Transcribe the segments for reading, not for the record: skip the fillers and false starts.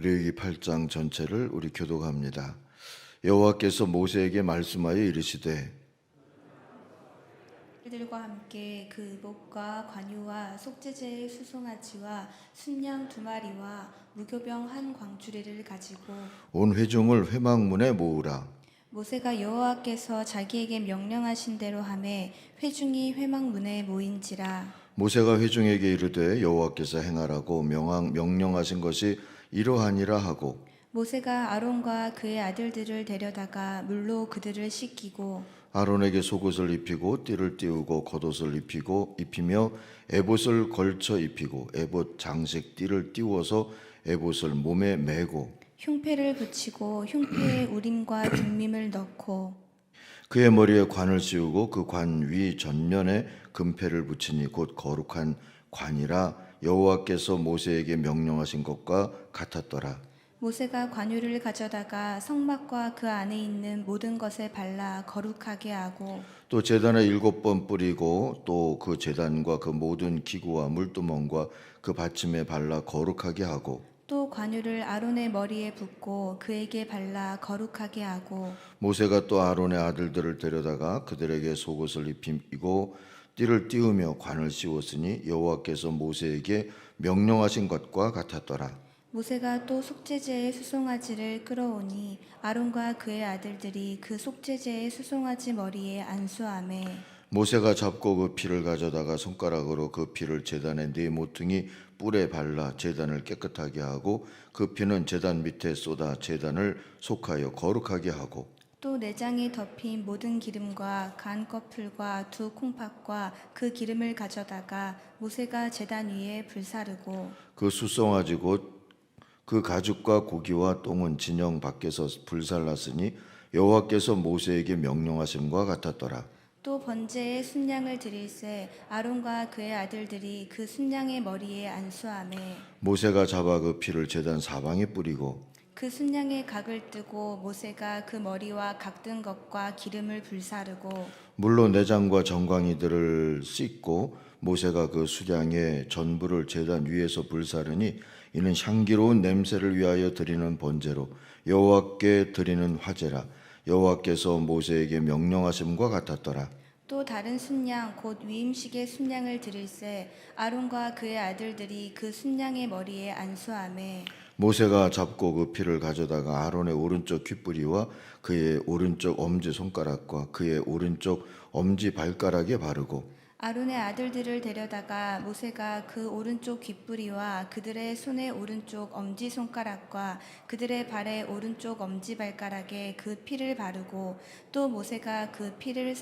레위기 8장 전체를 우리 교독합니다. 여호와께서 모세에게 말씀하여 이르시되 들과 함께 그 의복과 관유와 속죄제의 수송아지와 순양 2마리와 무교병 한 광주리를 가지고 온 회중을 회막문에 모으라. 모세가 여호와께서 자기에게 명령하신 대로 하매 회중이 회막문에 모인지라. 모세가 회중에게 이르되 여호와께서 행하라고 명령하신 것이 이러하니라 하고 모세가 아론과 그의 아들들을 데려다가 물로 그들을 씻기고 아론에게 속옷을 입히고 띠를 띄우고 겉옷을 입히며 에봇을 걸쳐 입히고 에봇 장식 띠를 띄워서 에봇을 몸에 메고 흉패를 붙이고 흉패에 우림과 둠밈을 넣고 그의 머리에 관을 씌우고 그 관 위 전면에 금패를 붙이니 곧 거룩한 관이라 여호와께서 모세에게 명령하신 것과 같았더라. 모세가 관유를 가져다가 성막과 그 안에 있는 모든 것에 발라 거룩하게 하고 또 제단에 7번 뿌리고 또 그 제단과 그 모든 기구와 물두멍과 그 받침에 발라 거룩하게 하고 또 관유를 아론의 머리에 붓고 그에게 발라 거룩하게 하고 모세가 또 아론의 아들들을 데려다가 그들에게 속옷을 입히고 띠를 띄우며 관을 씌웠으니 여호와께서 모세에게 명령하신 것과 같았더라. 모세가 또 속죄제의 수송아지를 끌어오니 아론과 그의 아들들이 그 속죄제의 수송아지 머리에 안수하매 모세가 잡고 그 피를 가져다가 손가락으로 그 피를 제단의 네 모퉁이 뿔에 발라 제단을 깨끗하게 하고 그 피는 제단 밑에 쏟아 제단을 속하여 거룩하게 하고 또 내장에 덮인 모든 기름과 간 꺼풀과 2 콩팥과 그 기름을 가져다가 모세가 제단 위에 불사르고 그 수송아지 곧 그 가죽과 고기와 똥은 진영 밖에서 불살랐으니 여호와께서 모세에게 명령하심과 같았더라. 또 번제에 순양을 드릴새 아론과 그의 아들들이 그 순양의 머리에 안수하매 모세가 잡아 그 피를 제단 사방에 뿌리고 그 순양의 각을 뜨고 모세가 그 머리와 각든 것과 기름을 불사르고 물로 내장과 정강이들을 씻고 모세가 그 수량의 전부를 제단 위에서 불사르니 이는 향기로운 냄새를 위하여 드리는 번제로 여호와께 드리는 화제라. 여호와께서 모세에게 명령하심과 같았더라. 또 다른 순양 곧 위임식의 순양을 드릴새 아론과 그의 아들들이 그 순양의 머리에 안수하매 모세가 잡고 그 피를 가져다가 아론의 오른쪽 귓뿌리와 그의 오른쪽 엄지 손가락과 그의 오른쪽 엄지 발가락에 바르고 아론의 아들들을 데려다가 모세가 그 오른쪽 귓뿌리와 그들의 손의 오른쪽 엄지손가락과 그들의 발의 오른쪽 엄지발가락에 그 피를 바르고 또 모세가 그 피를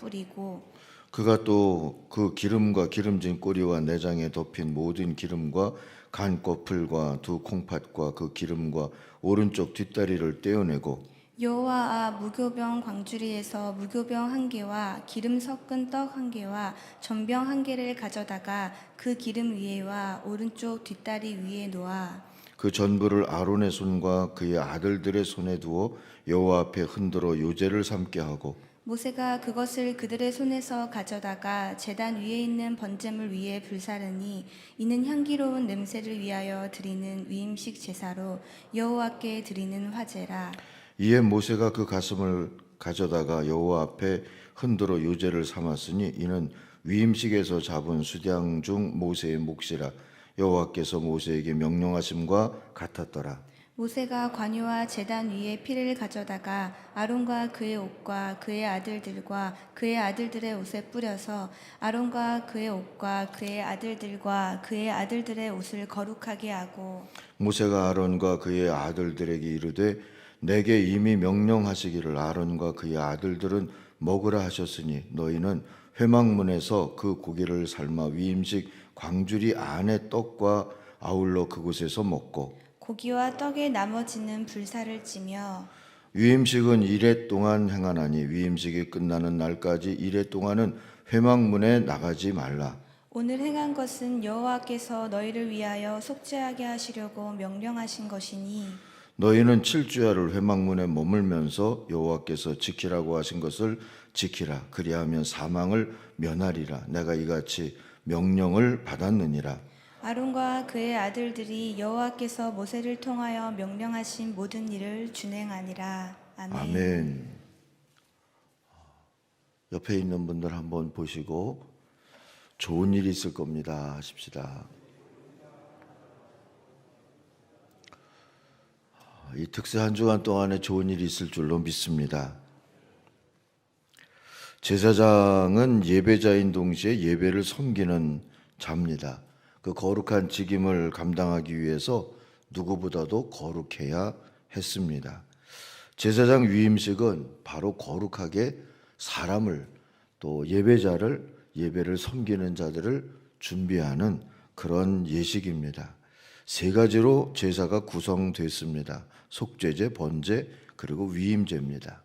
뿌리고 그가 또 그 기름과 기름진 꼬리와 내장에 덮인 모든 기름과 간 꺼풀과 2 콩팥과 그 기름과 오른쪽 뒷다리를 떼어내고 여호와 무교병 광주리에서 무교병 1개와 기름 섞은 떡 1개와 전병 1개를 가져다가 그 기름 위에와 오른쪽 뒷다리 위에 놓아 그 전부를 아론의 손과 그의 아들들의 손에 두어 여호와 앞에 흔들어 요제를 삼게 하고 모세가 그것을 그들의 손에서 가져다가 제단 위에 있는 번제물 위에 불사르니 이는 향기로운 냄새를 위하여 드리는 위임식 제사로 여호와께 드리는 화제라. 이에 모세가 그 가슴을 가져다가 여호와 앞에 흔들어 요제를 삼았으니 이는 위임식에서 잡은 수량 중 모세의 몫이라. 여호와께서 모세에게 명령하심과 같았더라. 모세가 관유와 제단 위에 피를 가져다가 아론과 그의 옷과 그의 아들들과 그의 아들들의 옷에 뿌려서 아론과 그의 옷과 그의 아들들과 그의 아들들의 옷을 거룩하게 하고 모세가 아론과 그의 아들들에게 이르되 내게 이미 명령하시기를 아론과 그의 아들들은 먹으라 하셨으니 너희는 회막문에서 그 고기를 삶아 위임식 광주리 안의 떡과 아울러 그곳에서 먹고 고기와 떡의 나머지는 불사를 찌며 위임식은 이레 동안 행하나니 위임식이 끝나는 날까지 이레 동안은 회막문에 나가지 말라. 오늘 행한 것은 여호와께서 너희를 위하여 속죄하게 하시려고 명령하신 것이니 너희는 7주야를 회막문에 머물면서 여호와께서 지키라고 하신 것을 지키라. 그리하면 사망을 면하리라. 내가 이같이 명령을 받았느니라. 아론과 그의 아들들이 여호와께서 모세를 통하여 명령하신 모든 일을 준행하니라. 아멘. 아멘. 옆에 있는 분들 한번 보시고 좋은 일이 있을 겁니다 하십시다. 이 특세 한 주간 동안에 좋은 일이 있을 줄로 믿습니다. 제사장은 예배자인 동시에 예배를 섬기는 자입니다. 그 거룩한 직임을 감당하기 위해서 누구보다도 거룩해야 했습니다. 제사장 위임식은 바로 거룩하게 사람을, 또 예배자를, 예배를 섬기는 자들을 준비하는 그런 예식입니다. 세 가지로 제사가 구성됐습니다. 속죄제, 번제, 그리고 위임제입니다.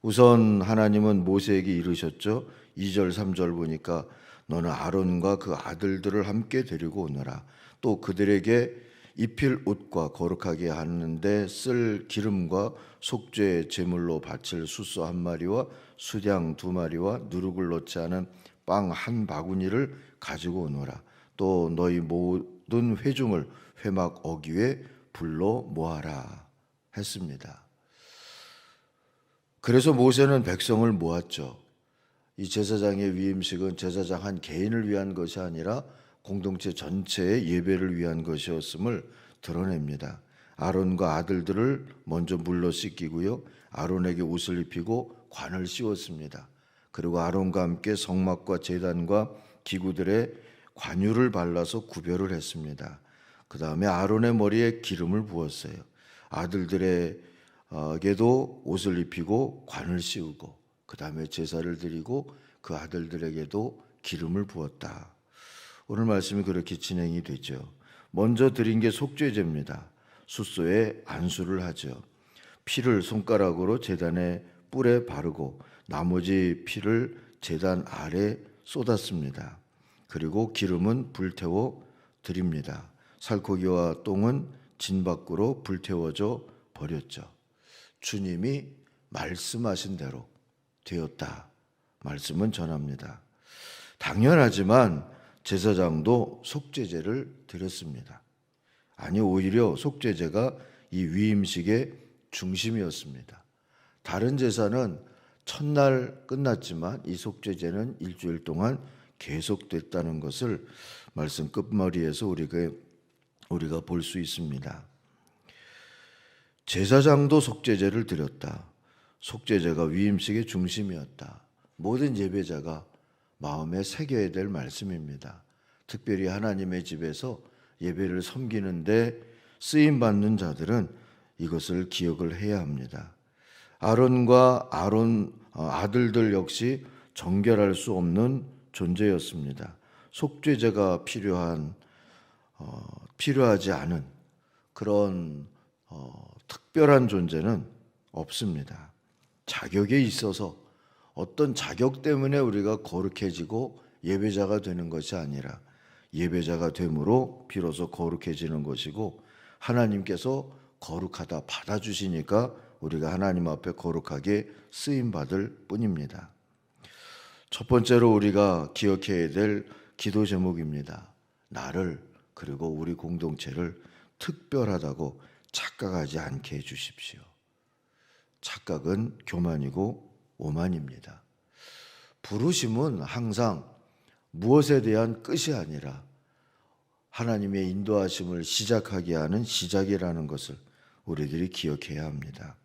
우선 하나님은 모세에게 이르셨죠. 2절 3절 보니까 너는 아론과 그 아들들을 함께 데리고 오너라. 또 그들에게 입힐 옷과 거룩하게 하는데 쓸 기름과 속죄 제물로 바칠 숫소 한 마리와 수양 두 마리와 누룩을 넣지 않은 빵 한 바구니를 가지고 오너라. 또 너희 모든 회중을 회막 어귀에 불러 모아라 했습니다. 그래서 모세는 백성을 모았죠. 이 제사장의 위임식은 제사장 한 개인을 위한 것이 아니라 공동체 전체의 예배를 위한 것이었음을 드러냅니다. 아론과 아들들을 먼저 물로 씻기고요. 아론에게 옷을 입히고 관을 씌웠습니다. 그리고 아론과 함께 성막과 제단과 기구들의 관유를 발라서 구별을 했습니다. 그 다음에 아론의 머리에 기름을 부었어요. 아들들에게도 옷을 입히고 관을 씌우고 그 다음에 제사를 드리고 그 아들들에게도 기름을 부었다. 오늘 말씀이 그렇게 진행이 되죠. 먼저 드린 게 속죄제입니다. 숫소에 안수를 하죠. 피를 손가락으로 제단의 뿔에 바르고 나머지 피를 제단 아래 쏟았습니다. 그리고 기름은 불태워 드립니다. 살코기와 똥은 진 밖으로 불태워져 버렸죠. 주님이 말씀하신 대로 되었다. 말씀은 전합니다. 당연하지만 제사장도 속죄제를 드렸습니다. 아니, 오히려 속죄제가 이 위임식의 중심이었습니다. 다른 제사는 첫날 끝났지만 이 속죄제는 일주일 동안 계속됐다는 것을 말씀 끝머리에서 우리가 볼 수 있습니다. 제사장도 속죄제를 드렸다. 속죄제가 위임식의 중심이었다. 모든 예배자가 마음에 새겨야 될 말씀입니다. 특별히 하나님의 집에서 예배를 섬기는데 쓰임받는 자들은 이것을 기억을 해야 합니다. 아론과 아들들 역시 정결할 수 없는 존재였습니다. 속죄제가 필요하지 않은 그런 특별한 존재는 없습니다. 자격에 있어서 어떤 자격 때문에 우리가 거룩해지고 예배자가 되는 것이 아니라 예배자가 됨으로 비로소 거룩해지는 것이고 하나님께서 거룩하다 받아주시니까 우리가 하나님 앞에 거룩하게 쓰임받을 뿐입니다. 첫 번째로 우리가 기억해야 될 기도 제목입니다. 나를 그리고 우리 공동체를 특별하다고 착각하지 않게 해주십시오. 착각은 교만이고 오만입니다. 부르심은 항상 무엇에 대한 끝이 아니라 하나님의 인도하심을 시작하게 하는 시작이라는 것을 우리들이 기억해야 합니다.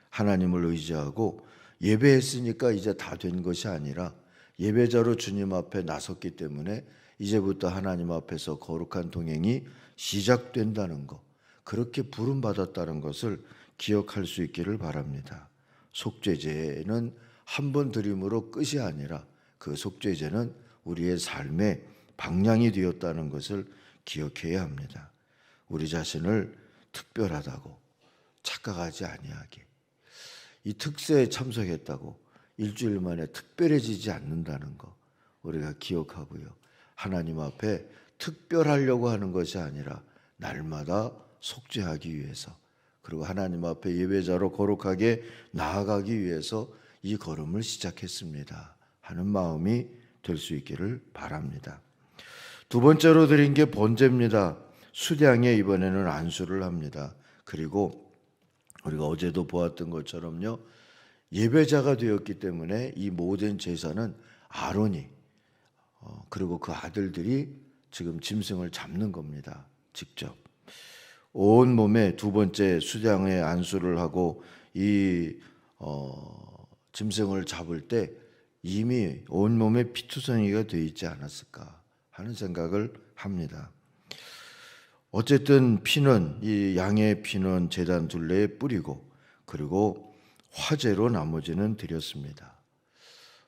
하나님을 의지하고 예배했으니까 이제 다 된 것이 아니라 예배자로 주님 앞에 나섰기 때문에 이제부터 하나님 앞에서 거룩한 동행이 시작된다는 것, 그렇게 부름받았다는 것을 기억할 수 있기를 바랍니다. 속죄제는 한 번 드림으로 끝이 아니라 그 속죄제는 우리의 삶의 방향이 되었다는 것을 기억해야 합니다. 우리 자신을 특별하다고 착각하지 아니하게, 이 특세에 참석했다고 일주일 만에 특별해지지 않는다는 거 우리가 기억하고요. 하나님 앞에 특별하려고 하는 것이 아니라 날마다 속죄하기 위해서, 그리고 하나님 앞에 예배자로 거룩하게 나아가기 위해서 이 걸음을 시작했습니다 하는 마음이 될 수 있기를 바랍니다. 두 번째로 드린 게 번제입니다. 수량에 이번에는 안수를 합니다. 그리고 우리가 어제도 보았던 것처럼요, 예배자가 되었기 때문에 이 모든 제사는 아론이 그리고 그 아들들이 지금 짐승을 잡는 겁니다. 직접 온 몸에 두 번째 수량의 안수를 하고 이 짐승을 잡을 때 이미 온 몸에 피투성이가 되어 있지 않았을까 하는 생각을 합니다. 어쨌든 피는, 이 양의 피는 제단 둘레에 뿌리고 그리고 화제로 나머지는 드렸습니다.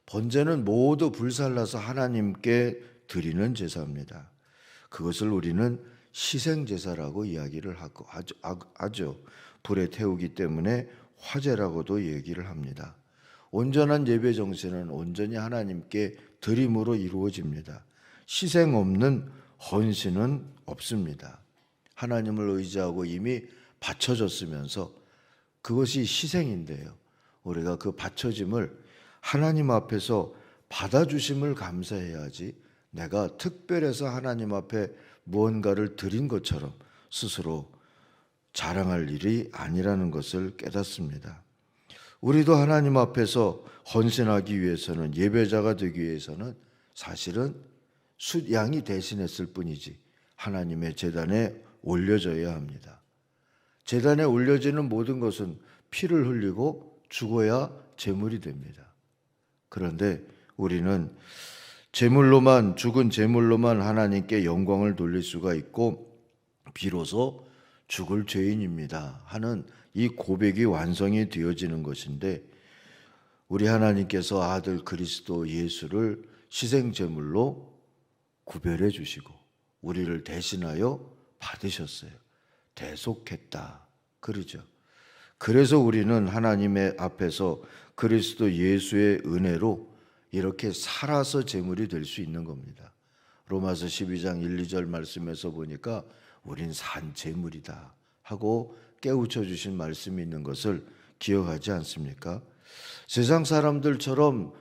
번제는 모두 불살라서 하나님께 드리는 제사입니다. 그것을 우리는 희생제사라고 이야기를 하죠. 불에 태우기 때문에 화제라고도 얘기를 합니다. 온전한 예배 정신은 온전히 하나님께 드림으로 이루어집니다. 희생 없는 헌신은 없습니다. 하나님을 의지하고 이미 바쳐졌으면서 그것이 희생인데요, 우리가 그 바쳐짐을 하나님 앞에서 받아주심을 감사해야지 내가 특별해서 하나님 앞에 무언가를 드린 것처럼 스스로 자랑할 일이 아니라는 것을 깨닫습니다. 우리도 하나님 앞에서 헌신하기 위해서는, 예배자가 되기 위해서는 사실은 양이 대신했을 뿐이지 하나님의 제단에 올려져야 합니다. 제단에 올려지는 모든 것은 피를 흘리고 죽어야 제물이 됩니다. 그런데 우리는 제물로만, 죽은 제물로만 하나님께 영광을 돌릴 수가 있고 비로소 죽을 죄인입니다 하는 이 고백이 완성이 되어지는 것인데, 우리 하나님께서 아들 그리스도 예수를 희생제물로 구별해 주시고 우리를 대신하여 받으셨어요. 대속했다 그러죠. 그래서 우리는 하나님의 앞에서 그리스도 예수의 은혜로 이렇게 살아서 제물이 될 수 있는 겁니다. 로마서 12장 1, 2절 말씀에서 보니까 우린 산 제물이다 하고 깨우쳐 주신 말씀이 있는 것을 기억하지 않습니까? 세상 사람들처럼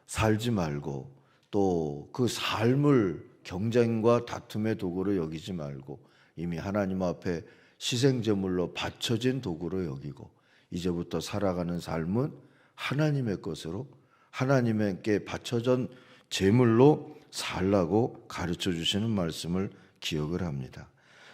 살지 말고 또 그 삶을 경쟁과 다툼의 도구로 여기지 말고 이미 하나님 앞에 희생제물로 바쳐진 도구로 여기고 이제부터 살아가는 삶은 하나님의 것으로, 하나님께 바쳐진 제물로 살라고 가르쳐 주시는 말씀을 기억을 합니다.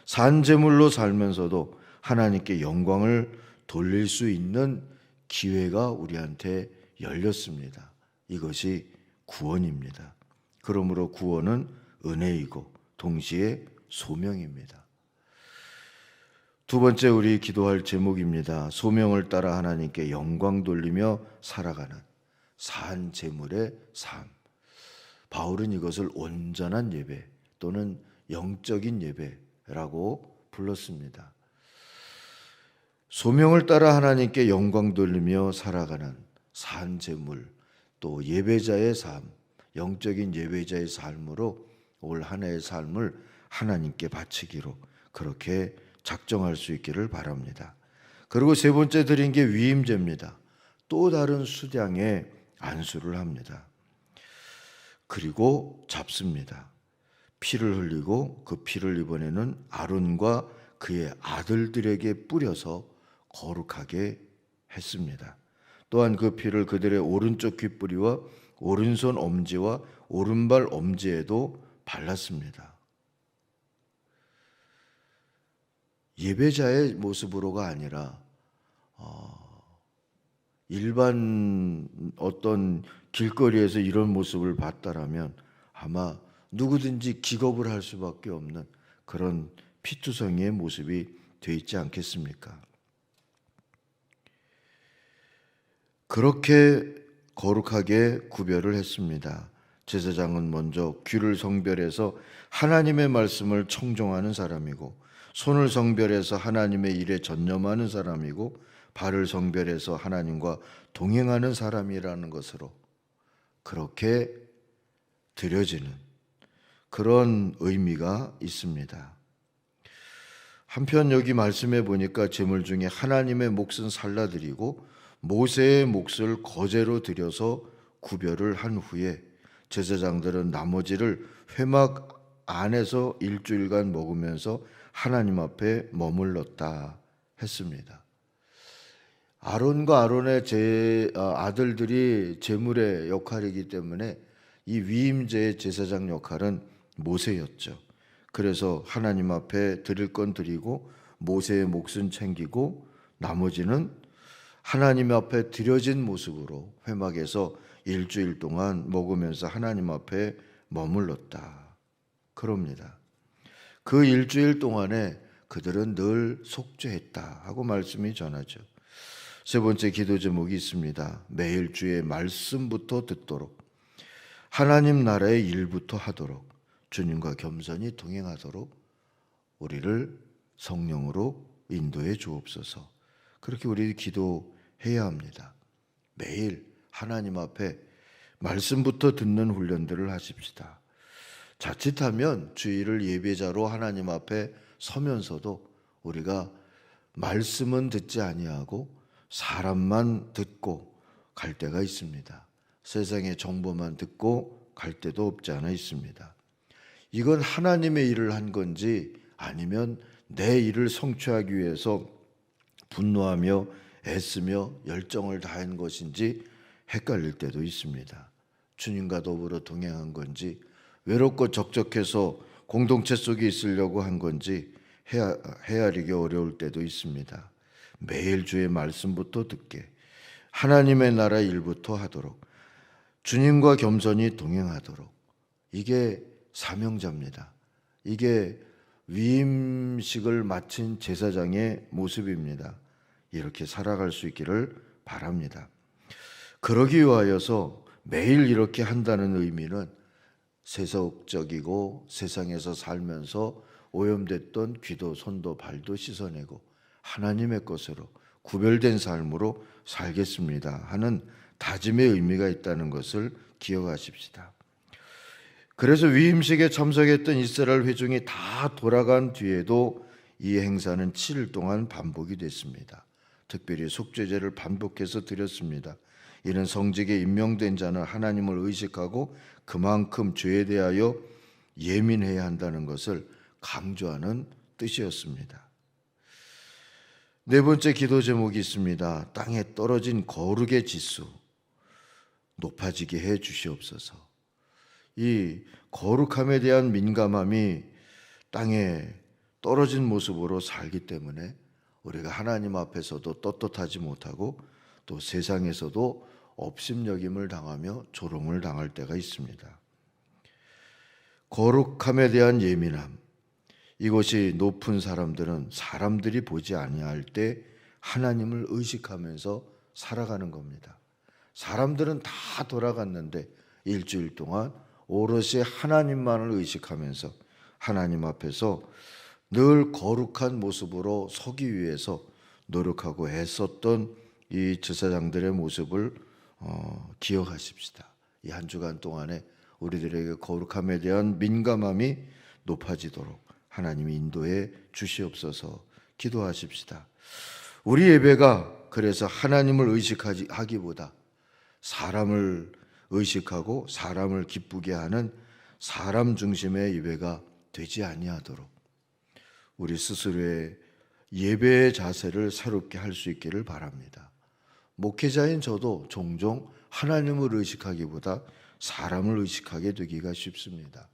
산 제물로 살면서도 하나님께 영광을 돌릴 수 있는 기회가 우리한테 열렸습니다. 이것이 구원입니다. 그러므로 구원은 은혜이고 동시에 소명입니다. 두 번째 우리 기도할 제목입니다. 소명을 따라 하나님께 영광 돌리며 살아가는 산 제물의 삶. 바울은 이것을 온전한 예배 또는 영적인 예배라고 불렀습니다. 소명을 따라 하나님께 영광 돌리며 살아가는 산 제물, 또 예배자의 삶, 영적인 예배자의 삶으로 올 한 해의 삶을 하나님께 바치기로 그렇게 작정할 수 있기를 바랍니다. 그리고 세 번째 드린 게 위임제입니다. 또 다른 수량의 안수를 합니다. 그리고 잡습니다. 피를 흘리고 그 피를 이번에는 아론과 그의 아들들에게 뿌려서 거룩하게 했습니다. 또한 그 피를 그들의 오른쪽 귓뿌리와 오른손 엄지와 오른발 엄지에도 발랐습니다. 예배자의 모습으로가 아니라 일반 어떤 길거리에서 이런 모습을 봤다라면 아마 누구든지 기겁을 할 수밖에 없는 그런 피투성이의 모습이 되어 있지 않겠습니까? 그렇게 거룩하게 구별을 했습니다. 제사장은 먼저 귀를 성별해서 하나님의 말씀을 청종하는 사람이고, 손을 성별해서 하나님의 일에 전념하는 사람이고, 발을 성별해서 하나님과 동행하는 사람이라는 것으로 그렇게 드려지는 그런 의미가 있습니다. 한편 여기 말씀해 보니까 제물 중에 하나님의 몫은 살라드리고 모세의 몫을 거제로 드려서 구별을 한 후에 제사장들은 나머지를 회막 안에서 일주일간 먹으면서 하나님 앞에 머물렀다 했습니다. 아론과 아론의 아들들이 제물의 역할이기 때문에 이 위임제의 제사장 역할은 모세였죠. 그래서 하나님 앞에 드릴 건 드리고 모세의 몫은 챙기고 나머지는 하나님 앞에 드려진 모습으로 회막에서 일주일 동안 먹으면서 하나님 앞에 머물렀다. 그럽니다. 그 일주일 동안에 그들은 늘 속죄했다 하고 말씀이 전하죠. 세 번째 기도 제목이 있습니다. 매일 주의 말씀부터 듣도록, 하나님 나라의 일부터 하도록, 주님과 겸손히 동행하도록 우리를 성령으로 인도해 주옵소서. 그렇게 우리 기도해야 합니다. 매일 하나님 앞에 말씀부터 듣는 훈련들을 하십시다. 자칫하면 주일을 예배자로 하나님 앞에 서면서도 우리가 말씀은 듣지 아니하고 사람만 듣고 갈 때가 있습니다. 세상의 정보만 듣고 갈 때도 없지 않아 있습니다. 이건 하나님의 일을 한 건지 아니면 내 일을 성취하기 위해서 분노하며 애쓰며 열정을 다한 것인지 헷갈릴 때도 있습니다. 주님과 더불어 동행한 건지 외롭고 적적해서 공동체 속에 있으려고 한 건지 헤아리기 어려울 때도 있습니다. 매일 주의 말씀부터 듣게, 하나님의 나라 일부터 하도록, 주님과 겸손히 동행하도록, 이게 사명자입니다. 이게 위임식을 마친 제사장의 모습입니다. 이렇게 살아갈 수 있기를 바랍니다. 그러기 위하여서 매일 이렇게 한다는 의미는 세속적이고 세상에서 살면서 오염됐던 귀도 손도 발도 씻어내고 하나님의 것으로 구별된 삶으로 살겠습니다 하는 다짐의 의미가 있다는 것을 기억하십시다. 그래서 위임식에 참석했던 이스라엘 회중이 다 돌아간 뒤에도 이 행사는 7일 동안 반복이 됐습니다. 특별히 속죄제를 반복해서 드렸습니다. 이는 성직에 임명된 자는 하나님을 의식하고 그만큼 죄에 대하여 예민해야 한다는 것을 강조하는 뜻이었습니다. 네 번째 기도 제목이 있습니다. 땅에 떨어진 거룩의 지수 높아지게 해 주시옵소서. 이 거룩함에 대한 민감함이 땅에 떨어진 모습으로 살기 때문에 우리가 하나님 앞에서도 떳떳하지 못하고 또 세상에서도 업심여김을 당하며 조롱을 당할 때가 있습니다. 거룩함에 대한 예민함, 이것이 높은 사람들은 사람들이 보지 아니할 때 하나님을 의식하면서 살아가는 겁니다. 사람들은 다 돌아갔는데 일주일 동안 오롯이 하나님만을 의식하면서 하나님 앞에서 늘 거룩한 모습으로 서기 위해서 노력하고 애썼던 이 제사장들의 모습을 기억하십시다. 이 한 주간 동안에 우리들에게 거룩함에 대한 민감함이 높아지도록 하나님이 인도해 주시옵소서. 기도하십시다. 우리 예배가 그래서 하나님을 의식하기보다 사람을 의식하고 사람을 기쁘게 하는 사람 중심의 예배가 되지 아니하도록 우리 스스로의 예배의 자세를 새롭게 할 수 있기를 바랍니다. 목회자인 저도 종종 하나님을 의식하기보다 사람을 의식하게 되기가 쉽습니다.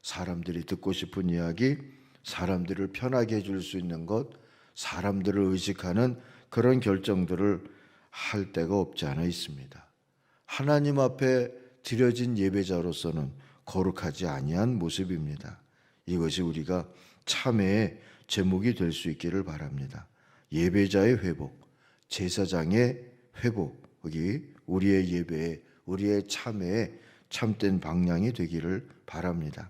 사람들이 듣고 싶은 이야기, 사람들을 편하게 해줄 수 있는 것, 사람들을 의식하는 그런 결정들을 할 때가 없지 않아 있습니다. 하나님 앞에 드려진 예배자로서는 거룩하지 아니한 모습입니다. 이것이 우리가 참회의 제목이 될 수 있기를 바랍니다. 예배자의 회복, 제사장의 회복이 우리의 예배에, 우리의 참회에 참된 방향이 되기를 바랍니다.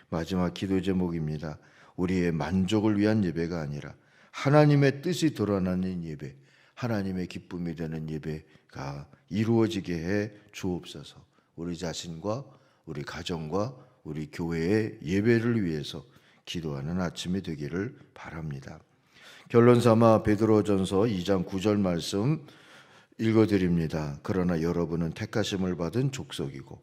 마지막 기도 제목입니다. 우리의 만족을 위한 예배가 아니라 하나님의 뜻이 드러나는 예배, 하나님의 기쁨이 되는 예배가 이루어지게 해 주옵소서. 우리 자신과 우리 가정과 우리 교회의 예배를 위해서 기도하는 아침이 되기를 바랍니다. 결론 삼아 베드로전서 2장 9절 말씀 읽어드립니다. 그러나 여러분은 택하심을 받은 족속이고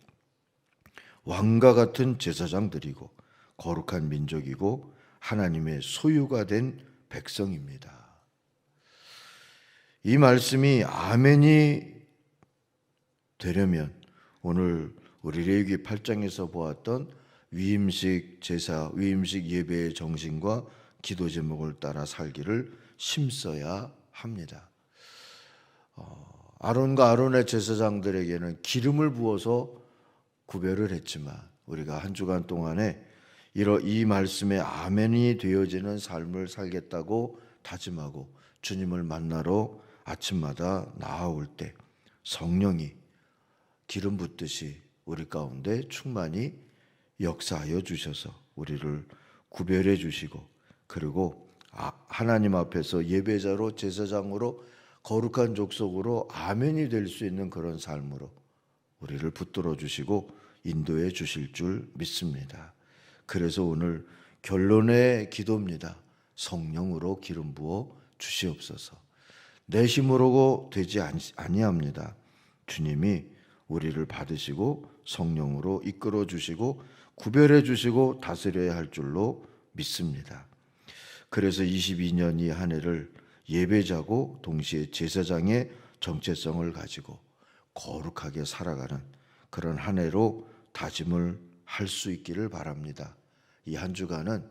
왕과 같은 제사장들이고 거룩한 민족이고 하나님의 소유가 된 백성입니다. 이 말씀이 아멘이 되려면 오늘 우리 레위기 8장에서 보았던 위임식 제사, 위임식 예배의 정신과 기도 제목을 따라 살기를 심써야 합니다. 아론과 아론의 제사장들에게는 기름을 부어서 구별을 했지만 우리가 한 주간 동안에 이 말씀에 아멘이 되어지는 삶을 살겠다고 다짐하고 주님을 만나러 아침마다 나아올 때 성령이 기름 붓듯이 우리 가운데 충만히 역사하여 주셔서 우리를 구별해 주시고, 그리고 하나님 앞에서 예배자로 제사장으로 거룩한 족속으로 아멘이 될 수 있는 그런 삶으로 우리를 붙들어 주시고 인도해 주실 줄 믿습니다. 그래서 오늘 결론의 기도입니다. 성령으로 기름 부어 주시옵소서. 내 힘으로 되지 아니합니다. 주님이 우리를 받으시고 성령으로 이끌어 주시고 구별해 주시고 다스려야 할 줄로 믿습니다. 그래서 22년 이 한 해를 예배자고 동시에 제사장의 정체성을 가지고 거룩하게 살아가는 그런 한 해로 다짐을 할 수 있기를 바랍니다. 이 한 주간은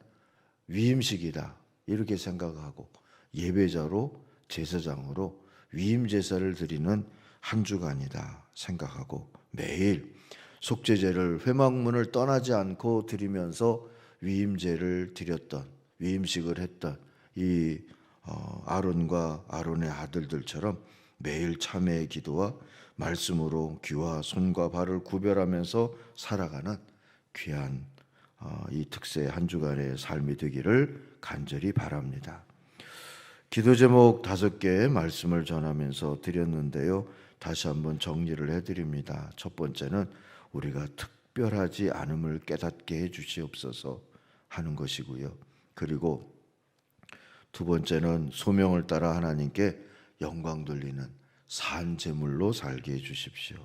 위임식이다 이렇게 생각하고 예배자로 제사장으로 위임 제사를 드리는 한 주간이다 생각하고 매일 속죄제를 회막문을 떠나지 않고 드리면서 위임제를 드렸던, 위임식을 했던 이 아론과 아론의 아들들처럼 매일 참회의 기도와 말씀으로 귀와 손과 발을 구별하면서 살아가는 귀한 이 특세의 한 주간의 삶이 되기를 간절히 바랍니다. 기도 제목 5개의 말씀을 전하면서 드렸는데요. 다시 한번 정리를 해드립니다. 첫 번째는 우리가 특별하지 않음을 깨닫게 해주시옵소서 하는 것이고요. 그리고 두 번째는 소명을 따라 하나님께 영광 돌리는 산 제물로 살게 해주십시오.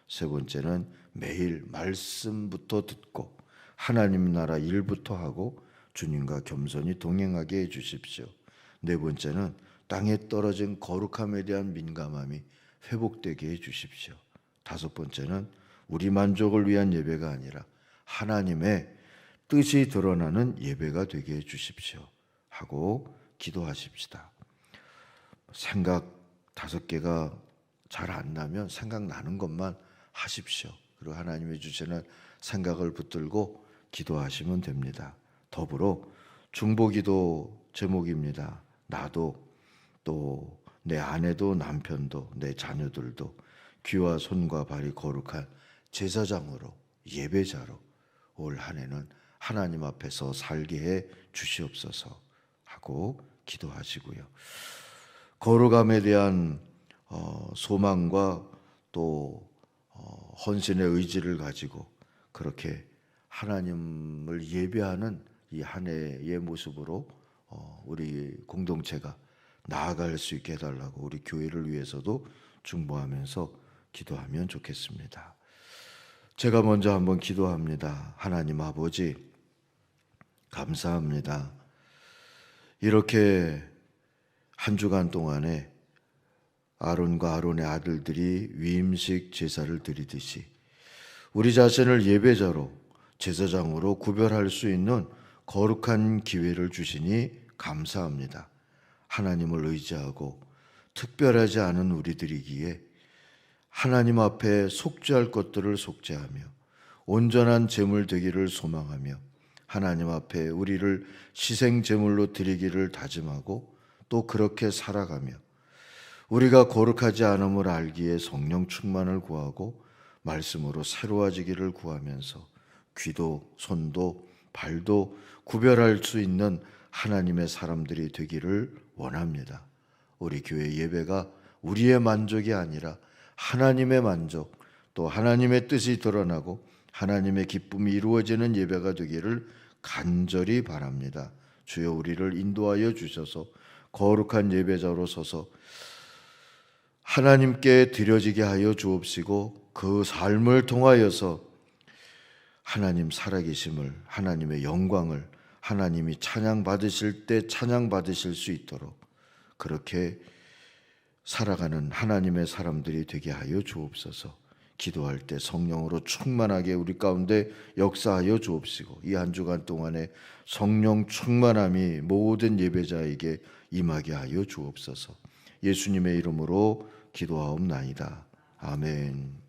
세 번째는 매일 말씀부터 듣고 하나님 나라 일부터 하고 주님과 겸손히 동행하게 해주십시오. 네 번째는 땅에 떨어진 거룩함에 대한 민감함이 회복되게 해주십시오. 다섯 번째는 우리 만족을 위한 예배가 아니라 하나님의 뜻이 드러나는 예배가 되게 해주십시오 하고 기도하십시다. 생각 5개가 잘 안 나면 생각나는 것만 하십시오. 그리고 하나님이 주시는 생각을 붙들고 기도하시면 됩니다. 더불어 중보기도 제목입니다. 나도 또 내 아내도 남편도 내 자녀들도 귀와 손과 발이 거룩한 제사장으로 예배자로 올 한 해는 하나님 앞에서 살게 해 주시옵소서 하고 기도하시고요. 거룩함에 대한 소망과 또 헌신의 의지를 가지고 그렇게 하나님을 예배하는 이 한 해의 모습으로 우리 공동체가 나아갈 수 있게 해달라고 우리 교회를 위해서도 중보하면서 기도하면 좋겠습니다. 제가 먼저 한번 기도합니다. 하나님 아버지, 감사합니다. 이렇게 한 주간 동안에 아론과 아론의 아들들이 위임식 제사를 드리듯이 우리 자신을 예배자로 제사장으로 구별할 수 있는 거룩한 기회를 주시니 감사합니다. 하나님을 의지하고 특별하지 않은 우리들이기에 하나님 앞에 속죄할 것들을 속죄하며 온전한 제물 되기를 소망하며 하나님 앞에 우리를 희생 제물로 드리기를 다짐하고 또 그렇게 살아가며 우리가 거룩하지 않음을 알기에 성령 충만을 구하고 말씀으로 새로워지기를 구하면서 귀도 손도 발도 구별할 수 있는 하나님의 사람들이 되기를 원합니다. 우리 교회 예배가 우리의 만족이 아니라 하나님의 만족, 또 하나님의 뜻이 드러나고 하나님의 기쁨이 이루어지는 예배가 되기를 간절히 바랍니다. 주여 우리를 인도하여 주셔서 거룩한 예배자로 서서 하나님께 드려지게 하여 주옵시고 그 삶을 통하여서 하나님 살아계심을, 하나님의 영광을 하나님이 찬양받으실 때 찬양받으실 수 있도록 그렇게 살아가는 하나님의 사람들이 되게 하여 주옵소서. 기도할 때 성령으로 충만하게 우리 가운데 역사하여 주옵시고 이 한 주간 동안에 성령 충만함이 모든 예배자에게 임하게 하여 주옵소서. 예수님의 이름으로 기도하옵나이다. 아멘.